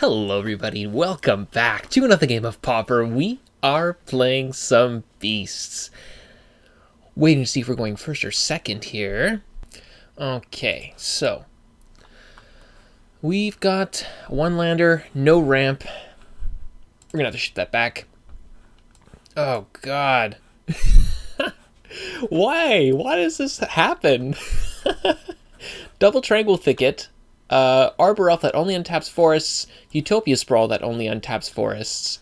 Hello everybody, welcome back to another game of Pauper. We are playing some beasts. Waiting to see if we're going first or second here. Okay, so we've got one lander, no ramp. We're gonna have to shoot that back. Oh god. Why? Why does this happen? Double Triangle Thicket. Arbor Elf that only untaps forests. Utopia Sprawl that only untaps forests.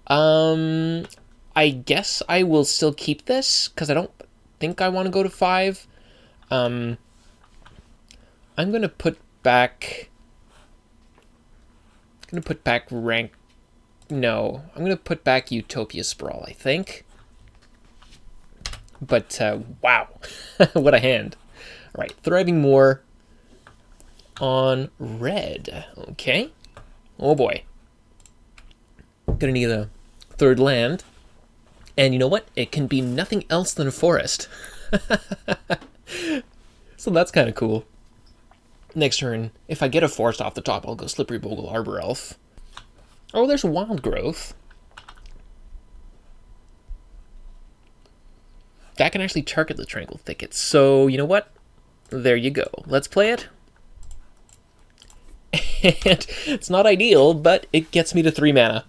I guess I will still keep this, because I don't think I want to go to 5. I'm going to put back... rank... No, I'm going to put back Utopia Sprawl, I think. But, wow. What a hand. Alright, Thriving Moor on red. Okay. Oh boy. Gonna need a third land. And you know what? It can be nothing else than a forest. So that's kind of cool. Next turn, if I get a forest off the top, I'll go Slippery Bogle, Arbor Elf. Oh, there's Wild Growth. That can actually target the Tranquil Thicket. So, you know what? There you go. Let's play it. And it's not ideal, but it gets me to 3 mana.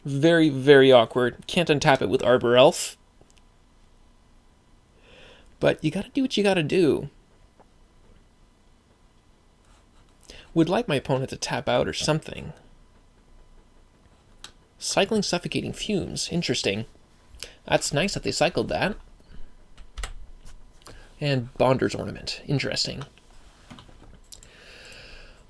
Very, very awkward. Can't untap it with Arbor Elf. But you gotta do what you gotta do. Would like my opponent to tap out or something. Cycling Suffocating Fumes. Interesting. That's nice that they cycled that. And Bonder's Ornament. Interesting.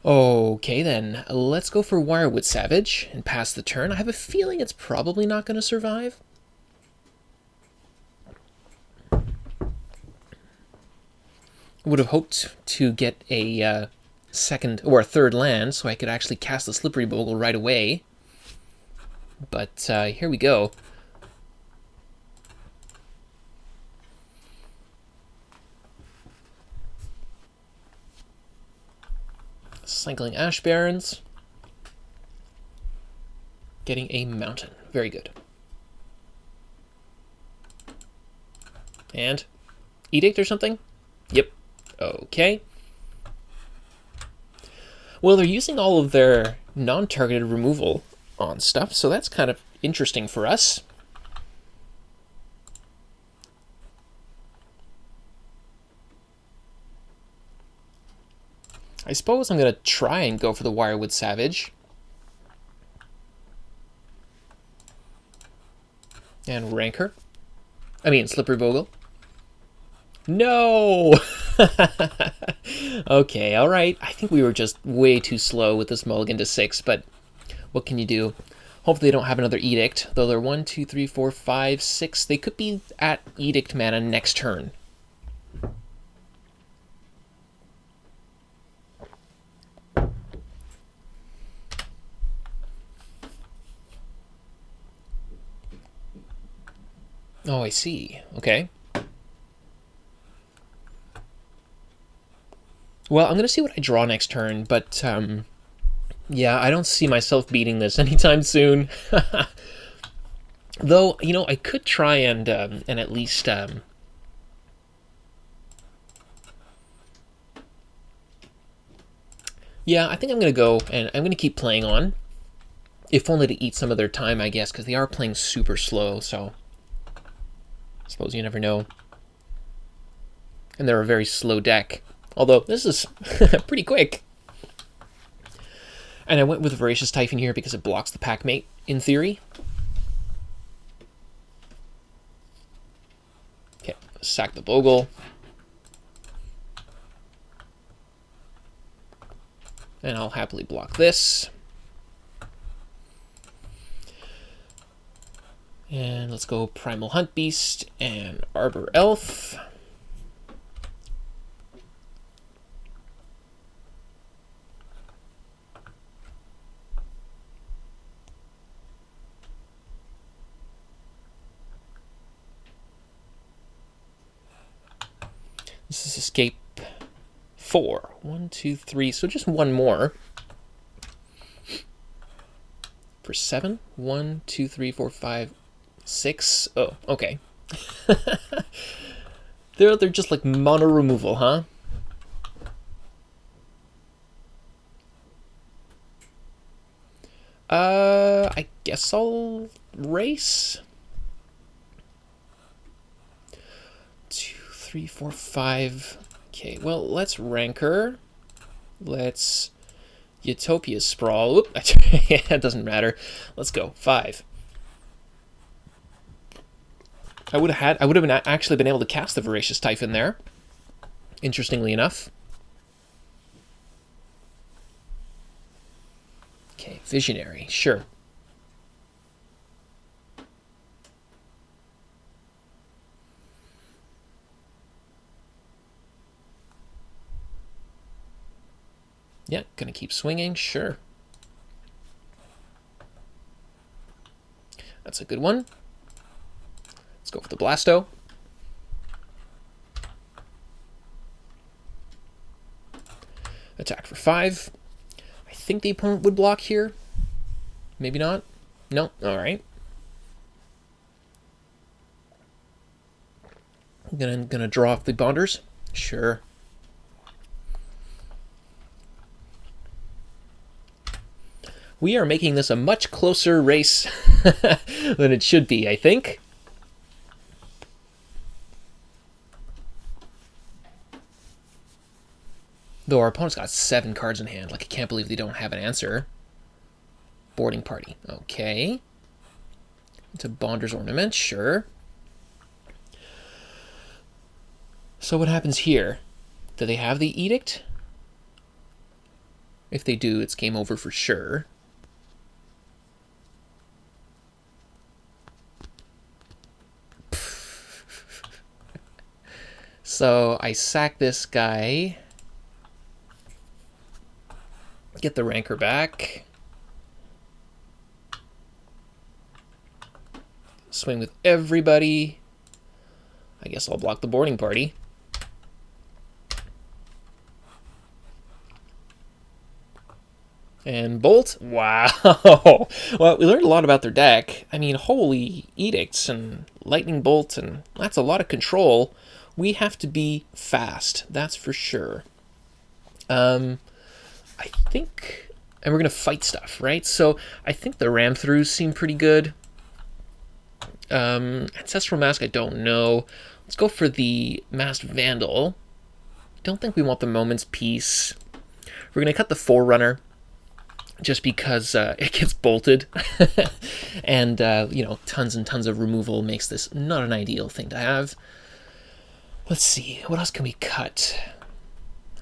Okay then, let's go for Wirewood Savage and pass the turn. I have a feeling it's probably not going to survive. Would have hoped to get a second or a third land so I could actually cast the Slippery Bogle right away. But here we go. Cycling Ash Barrens. Getting a mountain. Very good. And Edict or something? Yep. Okay. Well, they're using all of their non-targeted removal on stuff, so that's kind of interesting for us. I suppose I'm going to try and go for the Wirewood Savage. And Rancor. I mean, Slippery Bogle. No! Okay, alright. I think we were just way too slow with this mulligan to 6, but what can you do? Hopefully they don't have another Edict, though they're 1, 2, 3, 4, 5, 6. They could be at Edict mana next turn. Oh, I see. Okay. Well, I'm going to see what I draw next turn, but, yeah, I don't see myself beating this anytime soon. Though, you know, I could try and at least, yeah, I think I'm going to go, and I'm going to keep playing on. If only to eat some of their time, I guess, because they are playing super slow, so I suppose you never know. And they're a very slow deck. Although, this is pretty quick. And I went with Voracious Typhon here because it blocks the Packmate, in theory. Okay, sack the Bogle. And I'll happily block this. And let's go Primal Hunt Beast and Arbor Elf. This is Escape 4. 1, 2, 3. So just one more. For 7. 1, 2, 3, 4, 5, 6. Oh, okay. they're just like mono removal, huh? I guess I'll race. 2, 3, 4, 5. Okay, well, let's Rancor. Let's Utopia Sprawl. Oop, it doesn't matter. Let's go. 5. I would have actually been able to cast the Voracious Typhon there. Interestingly enough. Okay, Visionary, sure. Yeah, gonna keep swinging, sure. That's a good one. Let's go for the Blasto. Attack for 5. I think the opponent would block here. Maybe not. No, alright. Gonna draw off the Bonders. Sure. We are making this a much closer race than it should be, I think. Though our opponent's got 7 cards in hand. Like, I can't believe they don't have an answer. Boarding Party. Okay. Into Bonder's Ornament. Sure. So what happens here? Do they have the Edict? If they do, it's game over for sure. So I sack this guy. Get the Rancor back. Swing with everybody. I guess I'll block the Boarding Party. And Bolt. Wow. Well, we learned a lot about their deck. I mean, holy Edicts and Lightning Bolt, and that's a lot of control. We have to be fast, that's for sure. I think... And we're going to fight stuff, right? So I think the ram-throughs seem pretty good. Ancestral Mask, I don't know. Let's go for the Masked Vandal. Don't think we want the Moment's Peace. We're going to cut the Forerunner, just because it gets bolted. And, you know, tons and tons of removal makes this not an ideal thing to have. Let's see, what else can we cut?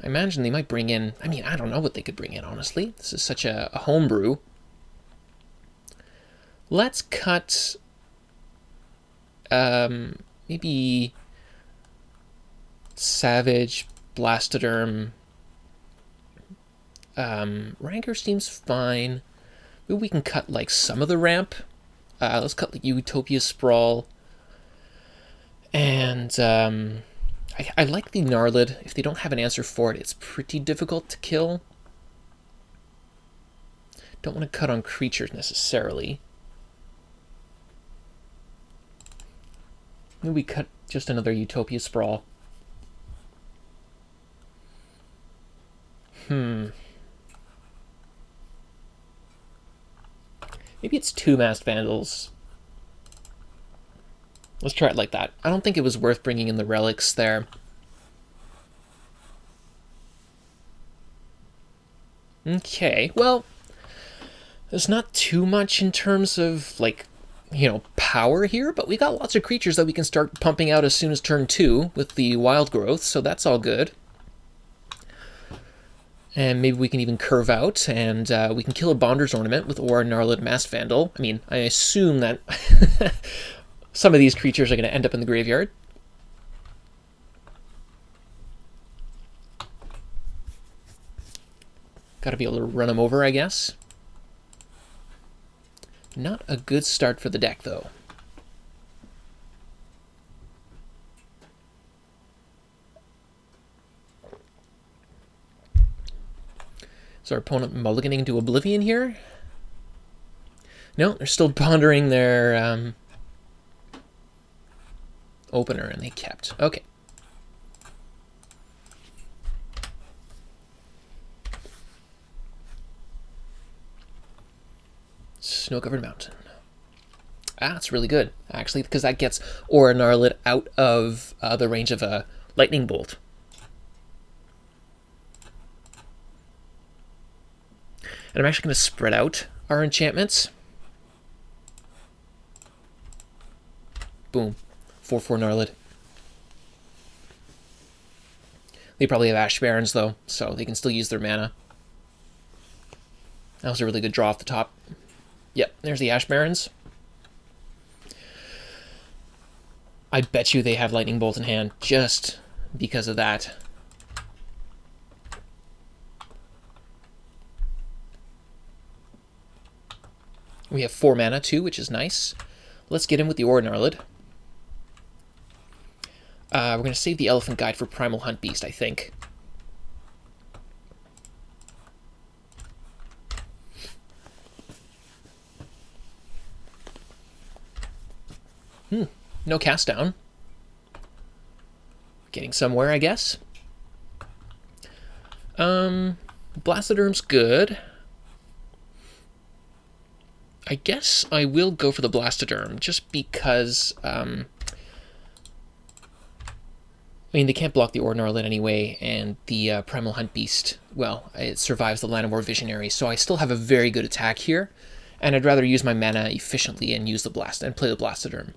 I imagine they might bring in... I mean, I don't know what they could bring in, honestly. This is such a homebrew. Let's cut... maybe... Savage, Blastoderm... Rancor seems fine. Maybe we can cut, like, some of the ramp. Let's cut, like, Utopia Sprawl. And, I like the Gnarlid. If they don't have an answer for it, it's pretty difficult to kill. Don't want to cut on creatures necessarily. Maybe we cut just another Utopia Sprawl. Maybe it's 2 Masked Vandals. Let's try it like that. I don't think it was worth bringing in the relics there. Okay, well, there's not too much in terms of, like, you know, power here, but we got lots of creatures that we can start pumping out as soon as turn 2 with the wild growth, so that's all good. And maybe we can even curve out, and we can kill a Bonder's Ornament with or a Gnarlid Masked Vandal. I mean, I assume that some of these creatures are going to end up in the graveyard. Got to be able to run them over, I guess. Not a good start for the deck, though. So our opponent mulliganing to Oblivion here? No, they're still pondering their opener, and they kept. Okay. Snow-covered mountain. Ah, it's really good, actually, because that gets Aura Gnarlid out of the range of a lightning bolt. And I'm actually going to spread out our enchantments. Boom. 4/4 Gnarlid. They probably have Ash Barrens, though, so they can still use their mana. That was a really good draw off the top. Yep, there's the Ash Barrens. I bet you they have Lightning Bolt in hand just because of that. We have 4 mana too, which is nice. Let's get in with the Aura Gnarlid. We're going to save the Elephant Guide for Primal Hunt Beast, I think. No cast down. Getting somewhere, I guess. Blastoderm's good. I guess I will go for the Blastoderm, just because, I mean, they can't block the Aura Gnarlid anyway, and the Primal Hunt Beast, well, it survives the Llanowar Visionary, so I still have a very good attack here, and I'd rather use my mana efficiently and use the Blast and play the Blastoderm.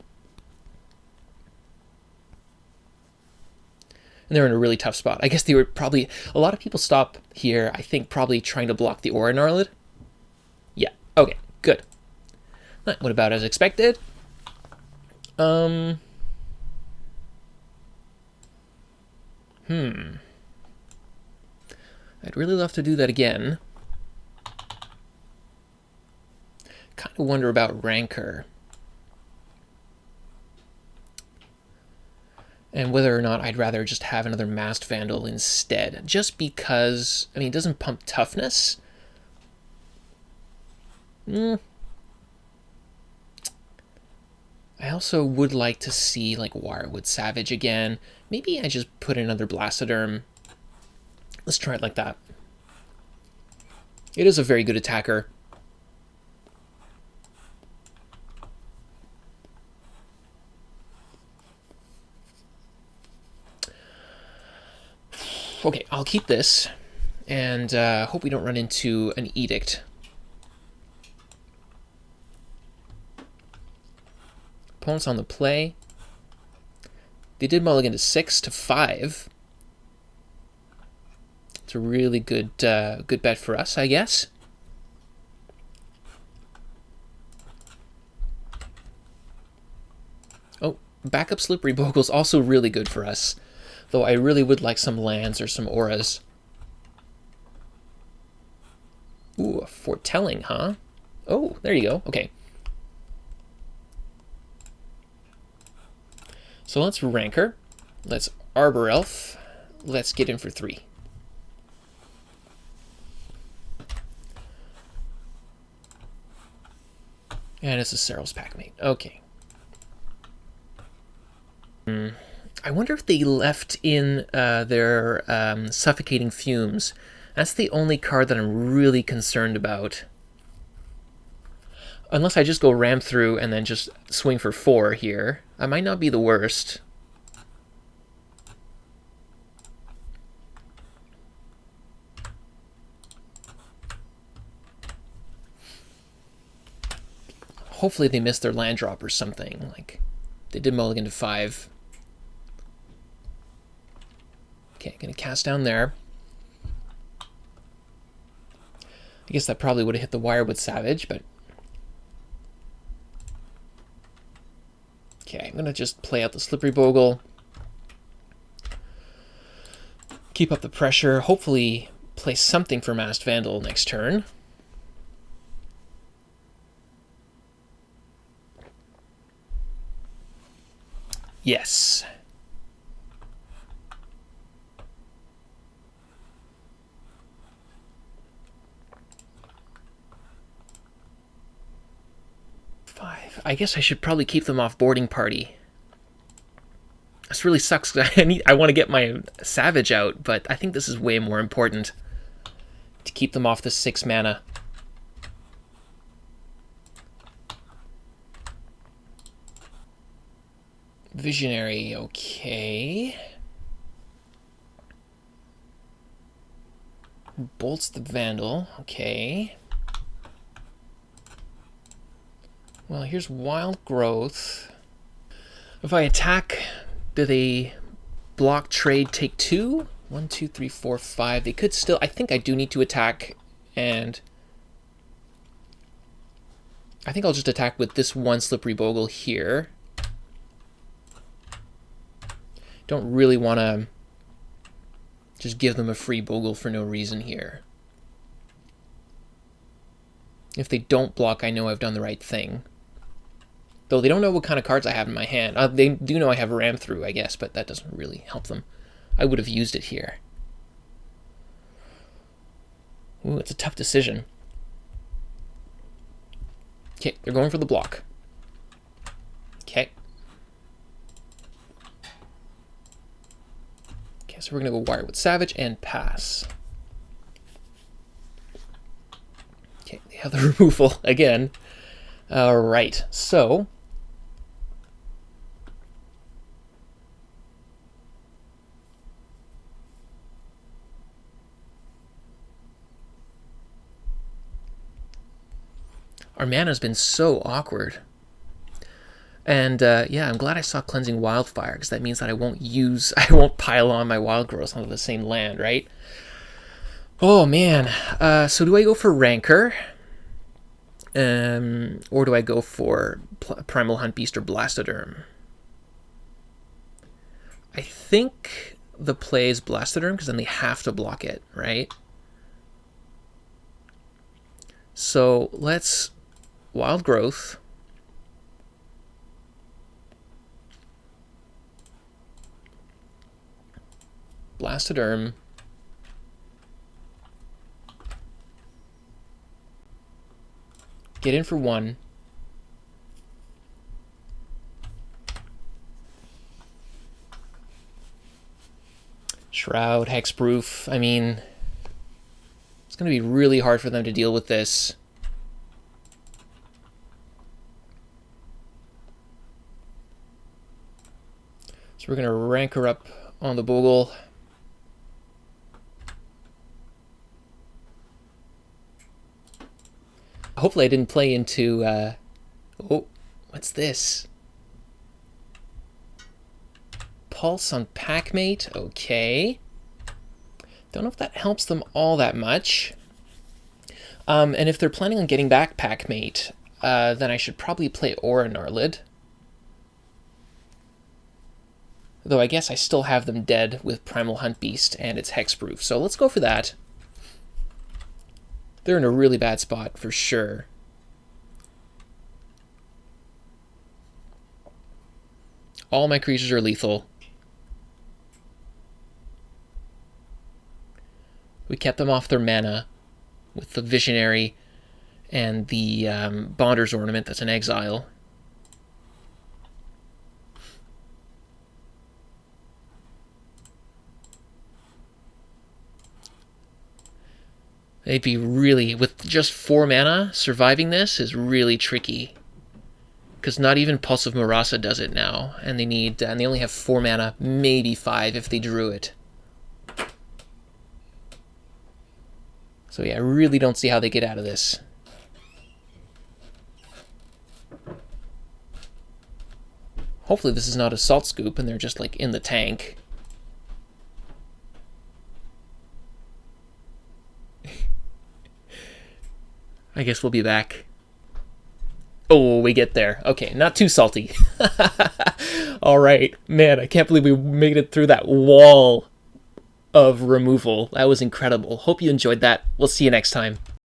And they're in a really tough spot. I guess they were probably, a lot of people stop here, I think, probably trying to block the Aura Gnarlid. Yeah, okay, good. What about as expected? I'd really love to do that again. Kind of wonder about Rancor. And whether or not I'd rather just have another Masked Vandal instead. Just because, I mean, it doesn't pump toughness. I also would like to see, like, Wirewood Savage again. Maybe I just put another Blastoderm. Let's try it like that. It is a very good attacker. Okay, I'll keep this, and hope we don't run into an Edict. Opponents on the play. They did mulligan to 6 to 5. It's a really good good bet for us, I guess. Oh, backup Slippery Bogle's also really good for us, though I really would like some lands or some auras. Ooh, a Foretelling, huh? Oh, there you go. Okay. So let's Rancor. Let's Arbor Elf. Let's get in for 3. And it's a Serral's Packmate. Okay. I wonder if they left in their Suffocating Fumes. That's the only card that I'm really concerned about. Unless I just go ram through and then just swing for 4 here. I might not be the worst. Hopefully they missed their land drop or something. Like, they did mulligan to 5. Okay, gonna cast down there. I guess that probably would have hit the Wirewood Savage, but... Okay, I'm going to just play out the Slippery Bogle. Keep up the pressure. Hopefully play something for Masked Vandal next turn. Yes. I guess I should probably keep them off boarding party. This really sucks, because I want to get my Savage out, but I think this is way more important to keep them off the 6 mana. Visionary, okay. Bolts the Vandal, okay. Well, here's Wild Growth. If I attack, do they block, trade, take 2? 1, 2, 3, 4, 5. They could still... I think I do need to attack, and... I think I'll just attack with this one Slippery Bogle here. Don't really want to just give them a free Bogle for no reason here. If they don't block, I know I've done the right thing. Though they don't know what kind of cards I have in my hand. They do know I have Ram Through, I guess, but that doesn't really help them. I would have used it here. Ooh, it's a tough decision. Okay, they're going for the block. Okay. Okay, so we're going to go Wire with Savage and pass. Okay, they have the removal again. All right, so... our mana's been so awkward. And yeah, I'm glad I saw Cleansing Wildfire, because that means that I won't pile on my Wild Growth onto the same land, right? Oh man, so do I go for Rancor? Or do I go for Primal Hunt Beast or Blastoderm? I think the play is Blastoderm, because then they have to block it, right? So let's Wild Growth. Blastoderm. Get in for 1. Shroud, Hexproof. I mean, it's going to be really hard for them to deal with this. So we're going to Rancor up on the Bogle. Hopefully I didn't play into... oh, what's this? Pulse on Packmate. Okay. Don't know if that helps them all that much. And if they're planning on getting back Packmate, then I should probably play Aura Gnarlid. Though I guess I still have them dead with Primal Hunt Beast and its Hexproof. So let's go for that. They're in a really bad spot for sure. All my creatures are lethal. We kept them off their mana with the Visionary and the Bonder's Ornament that's an exile. They'd be really, with just 4 mana, surviving this is really tricky. Because not even Pulse of Murasa does it now, and they only have 4 mana, maybe 5 if they drew it. So yeah, I really don't see how they get out of this. Hopefully this is not a Salt Scoop and they're just like in the tank. I guess we'll be back. Oh, we get there. Okay, not too salty. All right. Man, I can't believe we made it through that wall of removal. That was incredible. Hope you enjoyed that. We'll see you next time.